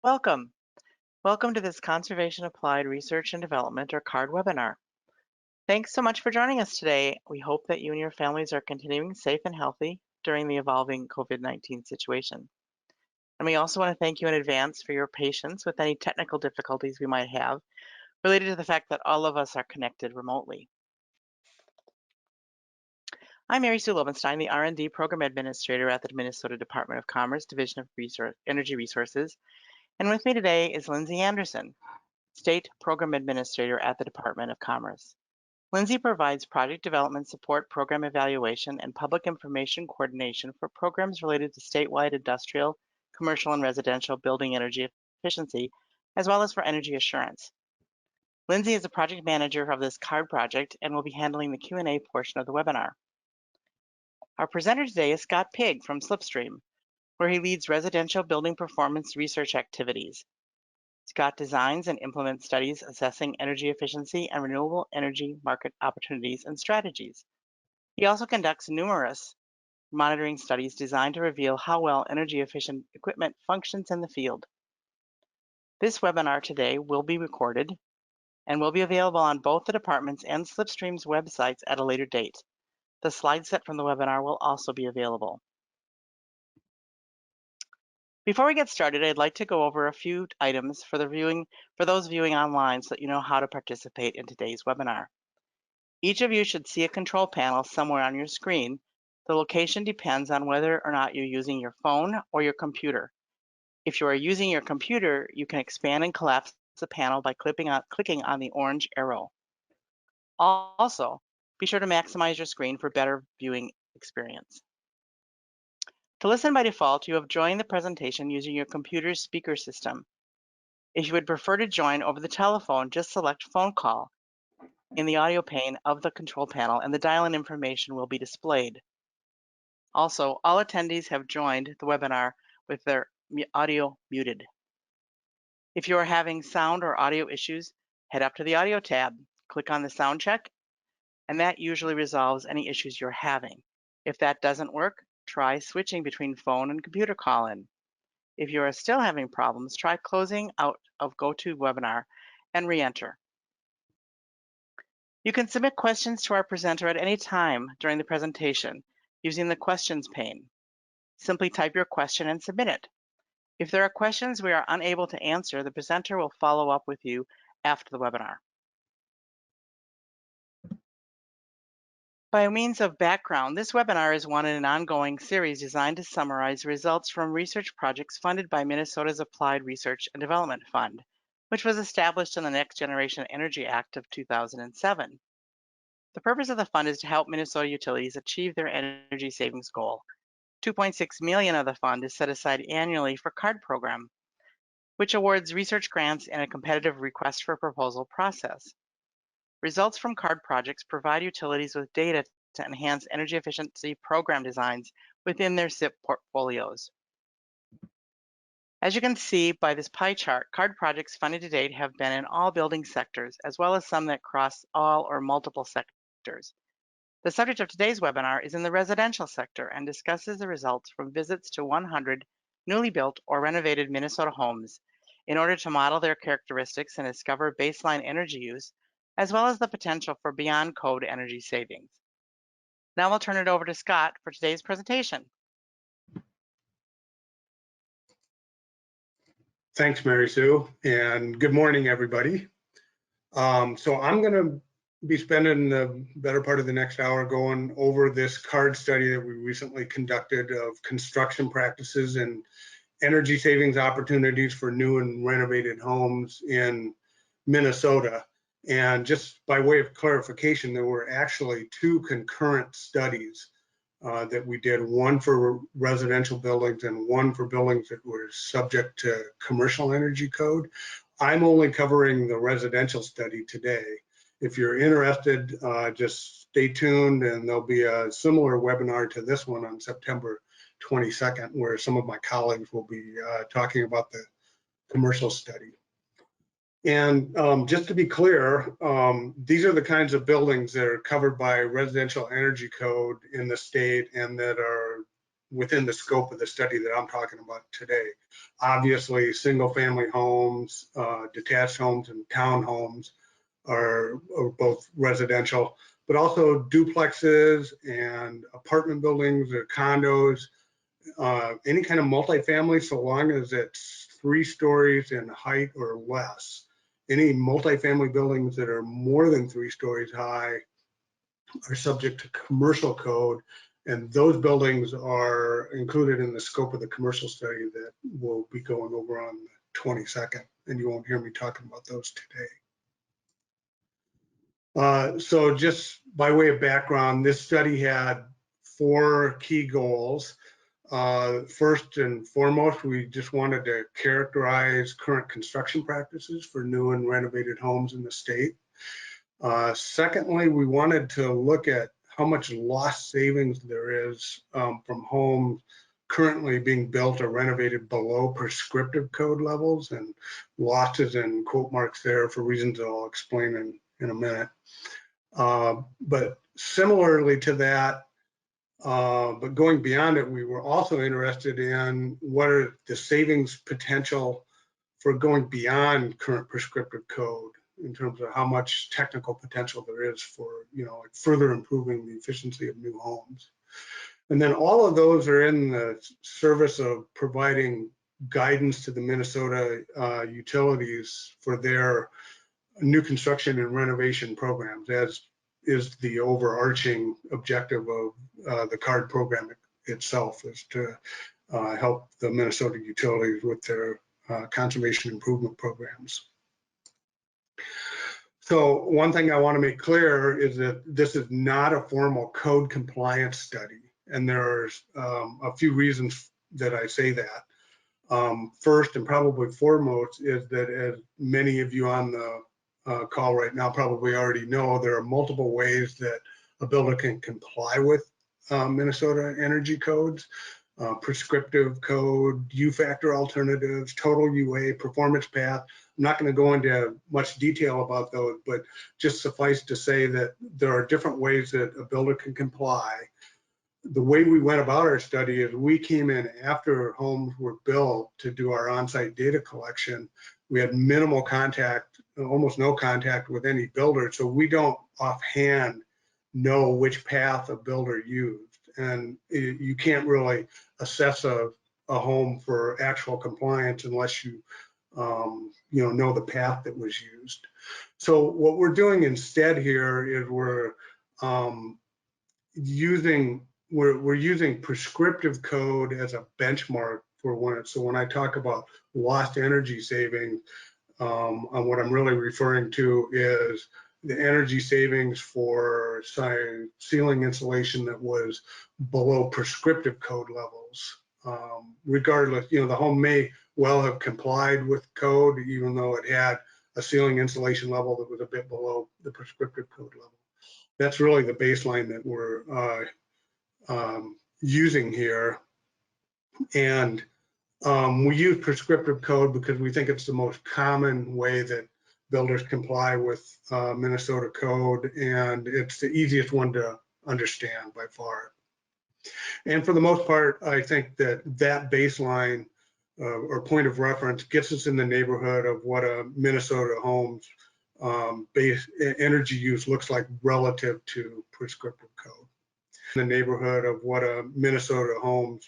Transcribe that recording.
Welcome. Welcome to this Conservation Applied Research and Development, or CARD webinar. Thanks so much for joining us today. We hope that you and your families are continuing safe and healthy during the evolving COVID-19 situation. And we also want to thank you in advance for your patience with any technical difficulties we might have related to the fact that all of us are connected remotely. I'm Mary Sue Lobenstein, the R&D Program Administrator at the Minnesota Department of Commerce, Division of Energy Resources. And with me today is Lindsay Anderson, State Program Administrator at the Department of Commerce. Lindsay provides project development support, program evaluation, and public information coordination for programs related to statewide industrial, commercial, and residential building energy efficiency, as well as for energy assurance. Lindsay is the project manager of this CARD project and will be handling the Q&A portion of the webinar. Our presenter today is Scott Pigg from Slipstream, where he leads residential building performance research activities. Scott designs and implements studies assessing energy efficiency and renewable energy market opportunities and strategies. He also conducts numerous monitoring studies designed to reveal how well energy efficient equipment functions in the field. This webinar today will be recorded and will be available on both the department's and Slipstream's websites at a later date. The slide set from the webinar will also be available. Before we get started, I'd like to go over a few items for those viewing online so that you know how to participate in today's webinar. Each of you should see a control panel somewhere on your screen. The location depends on whether or not you're using your phone or your computer. If you are using your computer, you can expand and collapse the panel by clicking on the orange arrow. Also, be sure to maximize your screen for better viewing experience. To listen by default, you have joined the presentation using your computer's speaker system. If you would prefer to join over the telephone, just select phone call in the audio pane of the control panel and the dial-in information will be displayed. Also, all attendees have joined the webinar with their audio muted. If you are having sound or audio issues, head up to the audio tab, click on the sound check, and that usually resolves any issues you're having. If that doesn't work, try switching between phone and computer call-in. If you are still having problems, try closing out of GoToWebinar and re-enter. You can submit questions to our presenter at any time during the presentation using the questions pane. Simply type your question and submit it. If there are questions we are unable to answer, the presenter will follow up with you after the webinar. By means of background, this webinar is one in an ongoing series designed to summarize results from research projects funded by Minnesota's Applied Research and Development Fund, which was established in the Next Generation Energy Act of 2007. The purpose of the fund is to help Minnesota utilities achieve their energy savings goal. $2.6 million of the fund is set aside annually for CARD program, which awards research grants and a competitive request for proposal process. Results from CARD projects provide utilities with data to enhance energy efficiency program designs within their SIP portfolios. As you can see by this pie chart, CARD projects funded to date have been in all building sectors, as well as some that cross all or multiple sectors. The subject of today's webinar is in the residential sector and discusses the results from visits to 100 newly built or renovated Minnesota homes in order to model their characteristics and discover baseline energy use, as well as the potential for beyond code energy savings. Now I'll turn it over to Scott for today's presentation. Thanks, Mary Sue, and good morning, everybody. So I'm going to be spending the better part of the next hour going over this CARD study that we recently conducted of construction practices and energy savings opportunities for new and renovated homes in Minnesota. And just by way of clarification, there were actually two concurrent studies that we did, one for residential buildings and one for buildings that were subject to commercial energy code. I'm only covering the residential study today. If you're interested, just stay tuned, and there'll be a similar webinar to this one on September 22nd, where some of my colleagues will be talking about the commercial study. And just to be clear, these are the kinds of buildings that are covered by residential energy code in the state and that are within the scope of the study that I'm talking about today. Obviously, single-family homes, detached homes, and townhomes are both residential, but also duplexes and apartment buildings or condos, any kind of multifamily, so long as it's 3 stories in height or less. Any multifamily buildings that are more than 3 stories high are subject to commercial code, and those buildings are included in the scope of the commercial study that we'll be going over on the 22nd, and you won't hear me talking about those today. So just by way of background, this study had 4 key goals. First and foremost, we just wanted to characterize current construction practices for new and renovated homes in the state. Secondly, we wanted to look at how much lost savings there is from homes currently being built or renovated below prescriptive code levels, and losses in quote marks there for reasons I'll explain in a minute. But similarly to that, but going beyond it, we were also interested in what are the savings potential for going beyond current prescriptive code in terms of how much technical potential there is for, like further improving the efficiency of new homes. And then all of those are in the service of providing guidance to the Minnesota utilities for their new construction and renovation programs, as is the overarching objective of the CARD program itself, is to help the Minnesota utilities with their conservation improvement programs. So one thing I want to make clear is that this is not a formal code compliance study, and there's a few reasons that I say that. First and probably foremost is that, as many of you on the call right now probably already know, there are multiple ways that a builder can comply with Minnesota energy codes. Prescriptive code, U-factor alternatives, total UA, performance path. I'm not going to go into much detail about those, but just suffice to say that there are different ways that a builder can comply. The way we went about our study is we came in after homes were built to do our on-site data collection. We had minimal contact, almost no contact with any builder, so we don't offhand know which path a builder used. And you can't really assess a home for actual compliance unless you know the path that was used. So what we're doing instead here is we're using prescriptive code as a benchmark for when. So when I talk about lost energy savings, what I'm really referring to is the energy savings for ceiling insulation that was below prescriptive code levels. Regardless, the home may well have complied with code, even though it had a ceiling insulation level that was a bit below the prescriptive code level. That's really the baseline that we're using here. And we use prescriptive code because we think it's the most common way that builders comply with Minnesota code, and it's the easiest one to understand by far. And for the most part, I think that baseline or point of reference gets us in the neighborhood of what a Minnesota home's base energy use looks like relative to prescriptive code. In the neighborhood of what a Minnesota home's